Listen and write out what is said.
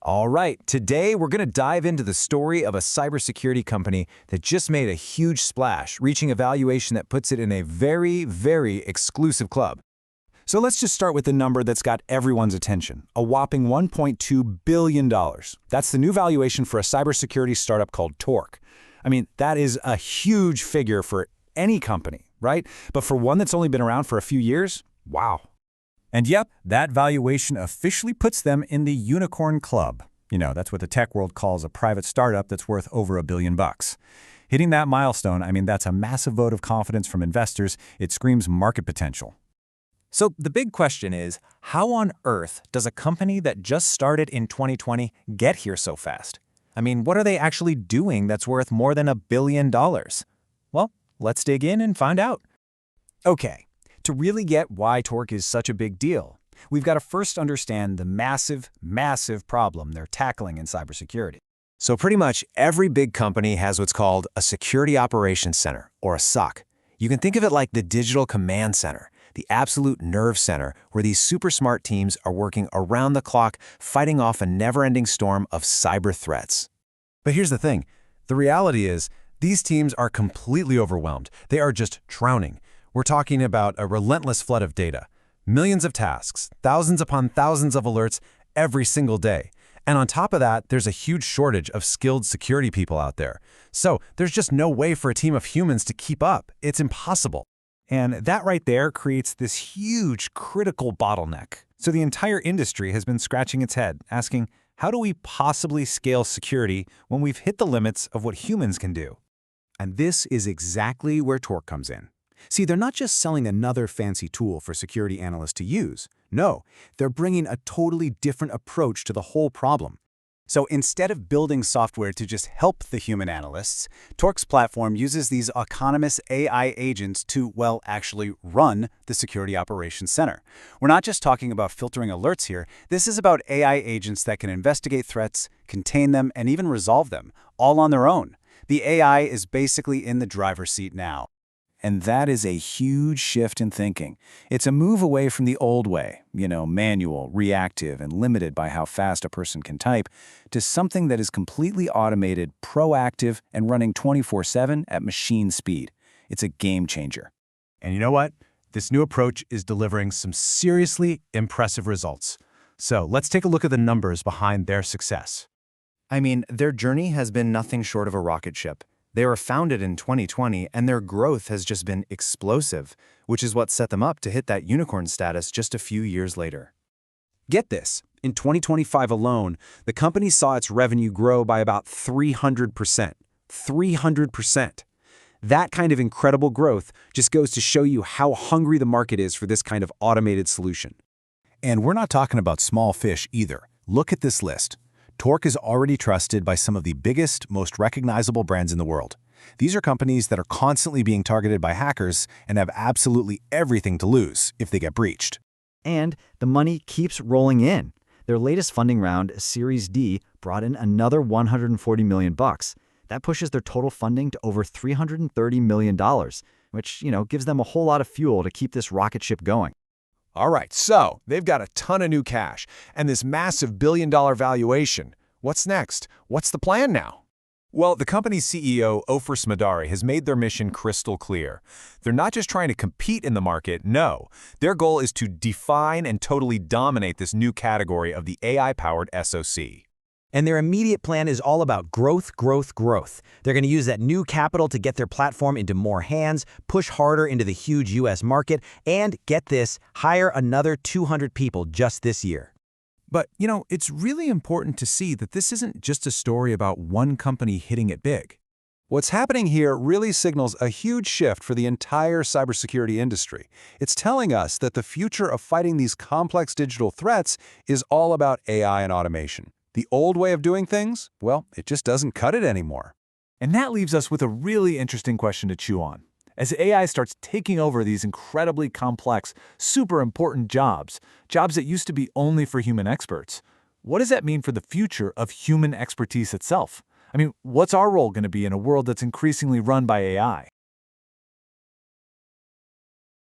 All right, today we're going to dive into the story of a cybersecurity company that just made a huge splash, reaching a valuation that puts it in a very, very exclusive club. So let's just start with the number that's got everyone's attention, a whopping $1.2 billion. That's the new valuation for a cybersecurity startup called Torq. I mean, that is a huge figure for any company, right? But for one that's only been around for a few years, wow. And yep, that valuation officially puts them in the unicorn club. You know, that's what the tech world calls a private startup that's worth over $1 billion. Hitting that milestone, I mean, that's a massive vote of confidence from investors. It screams market potential. So the big question is, how on earth does a company that just started in 2020 get here so fast? I mean, what are they actually doing that's worth more than $1 billion? Well, let's dig in and find out. Okay. To really get why Torq is such a big deal, we've got to first understand the massive, massive problem they're tackling in cybersecurity. So pretty much every big company has what's called a security operations center, or a SOC. You can think of it like the digital command center, the absolute nerve center where these super smart teams are working around the clock, fighting off a never-ending storm of cyber threats. But here's the thing. The reality is, these teams are completely overwhelmed. They are just drowning. We're talking about a relentless flood of data, millions of tasks, thousands upon thousands of alerts every single day. And on top of that, there's a huge shortage of skilled security people out there. So there's just no way for a team of humans to keep up. It's impossible. And that right there creates this huge critical bottleneck. So the entire industry has been scratching its head, asking, how do we possibly scale security when we've hit the limits of what humans can do? And this is exactly where Torq comes in. See, they're not just selling another fancy tool for security analysts to use. No, they're bringing a totally different approach to the whole problem. So instead of building software to just help the human analysts, Torq's platform uses these autonomous AI agents to, well, actually run the Security Operations Center. We're not just talking about filtering alerts here. This is about AI agents that can investigate threats, contain them, and even resolve them, all on their own. The AI is basically in the driver's seat now. And that is a huge shift in thinking. It's a move away from the old way, manual, reactive, and limited by how fast a person can type, to something that is completely automated, proactive, and running 24/7 at machine speed. It's a game changer. And you know what? This new approach is delivering some seriously impressive results. So let's take a look at the numbers behind their success. I mean, their journey has been nothing short of a rocket ship. They were founded in 2020, and their growth has just been explosive, which is what set them up to hit that unicorn status just a few years later. Get this, in 2025 alone, the company saw its revenue grow by about 300%. 300%. That kind of incredible growth just goes to show you how hungry the market is for this kind of automated solution. And we're not talking about small fish either. Look at this list. Torq is already trusted by some of the biggest, most recognizable brands in the world. These are companies that are constantly being targeted by hackers and have absolutely everything to lose if they get breached. And the money keeps rolling in. Their latest funding round, Series D, brought in another $140 million. That pushes their total funding to over $330 million, which, gives them a whole lot of fuel to keep this rocket ship going. All right, so they've got a ton of new cash and this massive billion-dollar valuation. What's next? What's the plan now? Well, the company's CEO, Ofer Smadari, has made their mission crystal clear. They're not just trying to compete in the market, no. Their goal is to define and totally dominate this new category of the AI-powered SOC. And their immediate plan is all about growth, growth, growth. They're going to use that new capital to get their platform into more hands, push harder into the huge U.S. market, and, get this, hire another 200 people just this year. But, it's really important to see that this isn't just a story about one company hitting it big. What's happening here really signals a huge shift for the entire cybersecurity industry. It's telling us that the future of fighting these complex digital threats is all about AI and automation. The old way of doing things, well, it just doesn't cut it anymore. And that leaves us with a really interesting question to chew on. As AI starts taking over these incredibly complex, super important jobs that used to be only for human experts, what does that mean for the future of human expertise itself? I mean, what's our role going to be in a world that's increasingly run by AI?